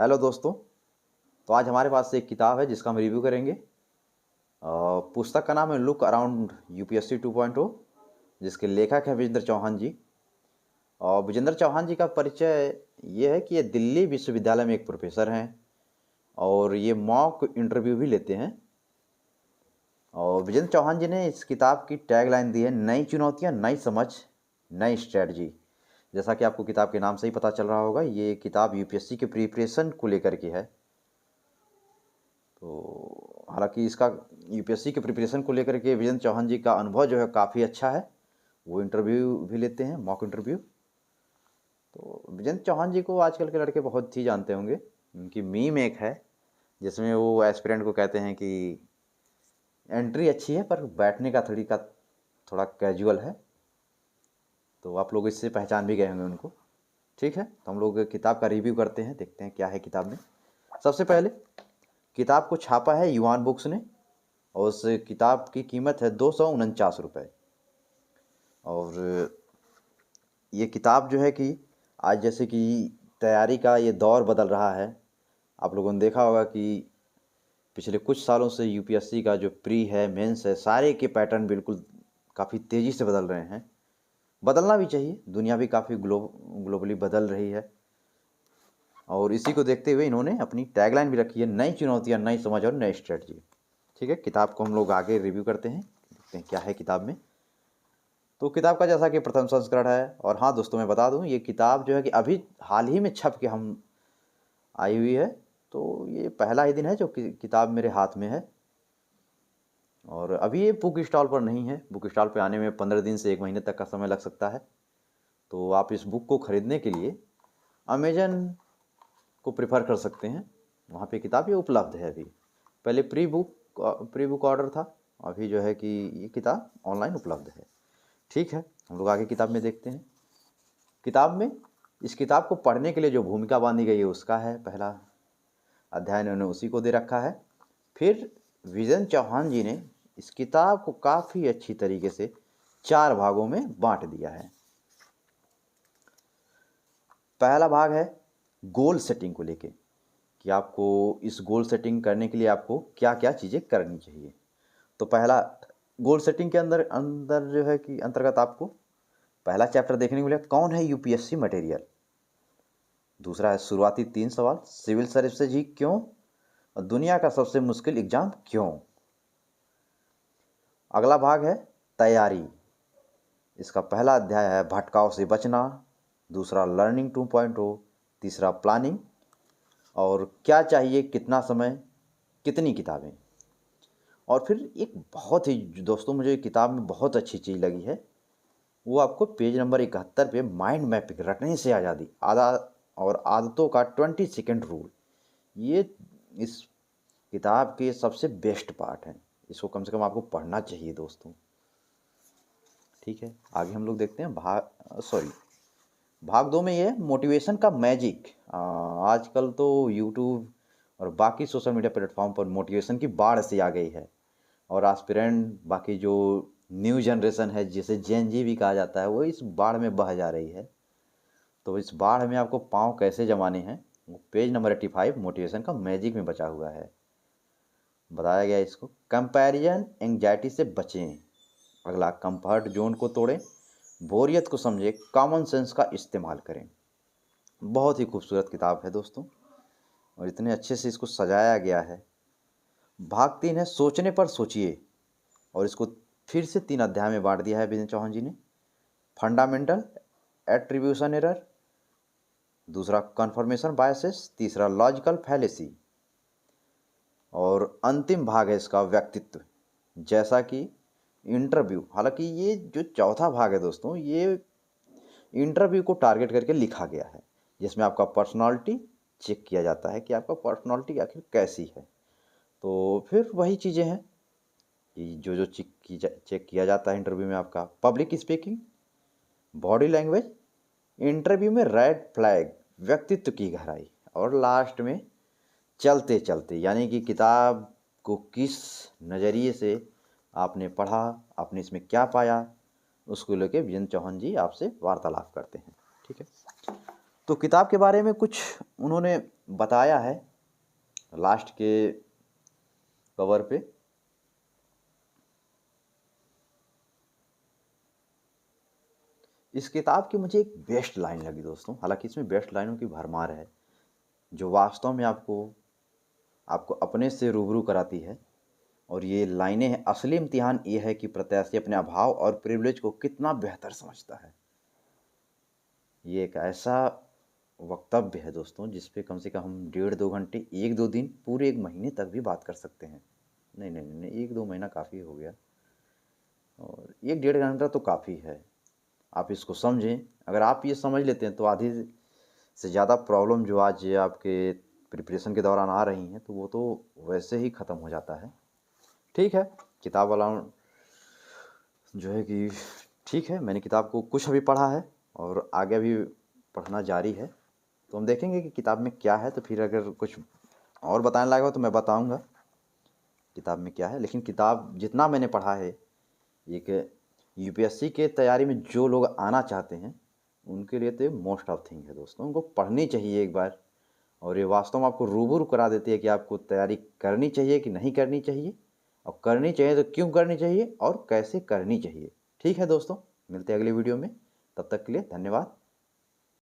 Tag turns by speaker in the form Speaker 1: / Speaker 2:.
Speaker 1: Hello दोस्तों। तो आज हमारे पास एक किताब है जिसका हम रिव्यू करेंगे। पुस्तक का नाम है लुक अराउंड यूपीएससी 2.0, जिसके लेखक हैं विजेंद्र चौहान जी। और विजेंद्र चौहान जी का परिचय ये है कि ये दिल्ली विश्वविद्यालय में एक प्रोफेसर हैं और ये मॉक इंटरव्यू भी लेते हैं। और विजेंद्र चौहान जी ने इस किताब की टैगलाइन दी है, नई चुनौतियाँ, नई समझ, नई स्ट्रेटजी। जैसा कि आपको किताब के नाम से ही पता चल रहा होगा, ये किताब यूपीएससी के प्रिपरेशन को लेकर के है। तो हालांकि इसका यूपीएससी के प्रिपरेशन को लेकर के विजेंद्र चौहान जी का अनुभव जो है काफ़ी अच्छा है। वो इंटरव्यू भी लेते हैं, मॉक इंटरव्यू। तो विजेंद्र चौहान जी को आजकल के लड़के बहुत ही जानते होंगे। उनकी मीम एक है जिसमें वो एस्पिरेंट को कहते हैं कि एंट्री अच्छी है पर बैठने का तरीका थोड़ा कैजुअल है। तो आप लोग इससे पहचान भी गए होंगे उनको। ठीक है, तो हम लोग किताब का रिव्यू करते हैं, देखते हैं क्या है किताब में। सबसे पहले किताब को छापा है युवान बुक्स ने और उस किताब की कीमत है 249 रुपये। और ये किताब जो है कि आज जैसे कि तैयारी का ये दौर बदल रहा है। आप लोगों ने देखा होगा कि पिछले कुछ सालों से यूपीएससी का जो प्री है, मेंस है, सारे के पैटर्न बिल्कुल काफ़ी तेज़ी से बदल रहे हैं। बदलना भी चाहिए, दुनिया भी काफ़ी ग्लोबली बदल रही है। और इसी को देखते हुए इन्होंने अपनी टैगलाइन भी रखी है, नई चुनौतियाँ, नई समझ और नई स्ट्रेटजी। ठीक है, किताब को हम लोग आगे रिव्यू करते हैं, देखते हैं क्या है किताब में। तो किताब का जैसा कि प्रथम संस्करण है। और हाँ दोस्तों, मैं बता दूं ये किताब जो है कि अभी हाल ही में छप के हम आई हुई है। तो ये पहला ही दिन है जो किताब मेरे हाथ में है। और अभी ये बुक स्टॉल पर नहीं है। बुक स्टॉल पर आने में 15 दिन से 1 महीने तक का समय लग सकता है। तो आप इस बुक को ख़रीदने के लिए अमेजन को प्रेफर कर सकते हैं, वहाँ पे किताब ये उपलब्ध है अभी। पहले प्री बुक ऑर्डर था, अभी जो है कि ये किताब ऑनलाइन उपलब्ध है। ठीक है, हम लोग आगे किताब में देखते हैं। किताब में इस किताब को पढ़ने के लिए जो भूमिका बांधी गई है उसका है पहला अध्याय, इन्होंने उसी को दे रखा है। फिर विजेंद्र चौहान जी ने इस किताब को काफ़ी अच्छी तरीके से 4 भागों में बांट दिया है। पहला भाग है गोल सेटिंग को लेके कि आपको इस गोल सेटिंग करने के लिए आपको क्या क्या चीज़ें करनी चाहिए। तो पहला गोल सेटिंग के अंदर अंदर जो है कि अंतर्गत आपको पहला चैप्टर देखने को मिलेगा, कौन है यूपीएससी मटेरियल। दूसरा है शुरुआती 3 सवाल, सिविल सर्विसेज ही क्यों और दुनिया का सबसे मुश्किल एग्जाम क्यों। अगला भाग है तैयारी। इसका पहला अध्याय है भटकाव से बचना, दूसरा लर्निंग 2.0, तीसरा प्लानिंग और क्या चाहिए, कितना समय, कितनी किताबें। और फिर एक बहुत ही दोस्तों मुझे किताब में बहुत अच्छी चीज़ लगी है, वो आपको पेज नंबर 71 पे माइंड मैपिंग, रटने से आज़ादी, आदतों का 20 सेकेंड रूल। ये इस किताब के सबसे बेस्ट पार्ट है। इसको कम से कम आपको पढ़ना चाहिए दोस्तों। ठीक है, आगे हम लोग देखते हैं भाग 2 में ये मोटिवेशन का मैजिक। आजकल तो यूट्यूब और बाकी सोशल मीडिया प्लेटफॉर्म पर मोटिवेशन की बाढ़ सी आ गई है। और एस्पिरेंट, बाकी जो न्यू जनरेशन है जिसे जेन जी भी कहा जाता है, वो इस बाढ़ में बह जा रही है। तो इस बाढ़ में आपको पाँव कैसे जमाने हैं, वो पेज नंबर 85 मोटिवेशन का मैजिक में बचा हुआ है। बताया गया इसको कंपैरिजन एंग्जाइटी से बचें। अगला कंफर्ट जोन को तोड़ें, बोरियत को समझें, कॉमन सेंस का इस्तेमाल करें। बहुत ही खूबसूरत किताब है दोस्तों और इतने अच्छे से इसको सजाया गया है। भाग 3 है सोचने पर सोचिए और इसको फिर से 3 अध्याय में बांट दिया है विजेंद्र चौहान जी ने। फंडामेंटल एट्रीब्यूशन एरर, दूसरा कन्फर्मेशन बायसेस, तीसरा लॉजिकल फैलेसी और अंतिम भाग है इसका व्यक्तित्व। जैसा कि इंटरव्यू, हालांकि ये जो चौथा भाग है दोस्तों, ये इंटरव्यू को टारगेट करके लिखा गया है, जिसमें आपका पर्सनालिटी चेक किया जाता है कि आपका पर्सनालिटी आखिर कैसी है। तो फिर वही चीज़ें हैं कि जो चेक किया जाता है इंटरव्यू में, आपका public speaking, body language, interview में रेड फ्लैग, व्यक्तित्व की गहराई और लास्ट में चलते चलते, यानी कि किताब को किस नज़रिए से आपने पढ़ा, आपने इसमें क्या पाया, उसको लेके विजेंद्र चौहान जी आपसे वार्तालाप करते हैं। ठीक है, तो किताब के बारे में कुछ उन्होंने बताया है लास्ट के कवर पे। इस किताब की मुझे एक बेस्ट लाइन लगी दोस्तों, हालांकि इसमें बेस्ट लाइनों की भरमार है, जो वास्तव में आपको अपने से रूबरू कराती है। और ये लाइनें हैं, असली इम्तिहान ये है कि प्रत्याशी अपने अभाव और प्रिविलेज को कितना बेहतर समझता है। ये एक ऐसा वक्तव्य है दोस्तों जिस पे कम से कम हम 1.5-2 घंटे, 1-2 दिन, पूरे 1 महीने तक भी बात कर सकते हैं। नहीं नहीं नहीं, 1-2 महीना काफ़ी हो गया, और 1-1.5 घंटा तो काफ़ी है। आप इसको समझें, अगर आप ये समझ लेते हैं तो आधी से ज़्यादा प्रॉब्लम जो आज ये आपके प्रिपरेशन के दौरान आ रही हैं तो वो तो वैसे ही ख़त्म हो जाता है। ठीक है, किताब वाला जो है कि ठीक है, मैंने किताब को कुछ अभी पढ़ा है और आगे भी पढ़ना जारी है, तो हम देखेंगे कि किताब में क्या है। तो फिर अगर कुछ और बताने लायक हो तो मैं बताऊंगा किताब में क्या है। लेकिन किताब जितना मैंने पढ़ा है, एक यूपीएससी के तैयारी में जो लोग आना चाहते हैं उनके लिए तो मोस्ट ऑफ थिंग है दोस्तों, उनको पढ़नी चाहिए एक बार। और ये वास्तव में आपको रूबरू करा देती है कि आपको तैयारी करनी चाहिए कि नहीं करनी चाहिए, और करनी चाहिए तो क्यों करनी चाहिए और कैसे करनी चाहिए। ठीक है दोस्तों, मिलते हैं अगले वीडियो में, तब तक के लिए धन्यवाद।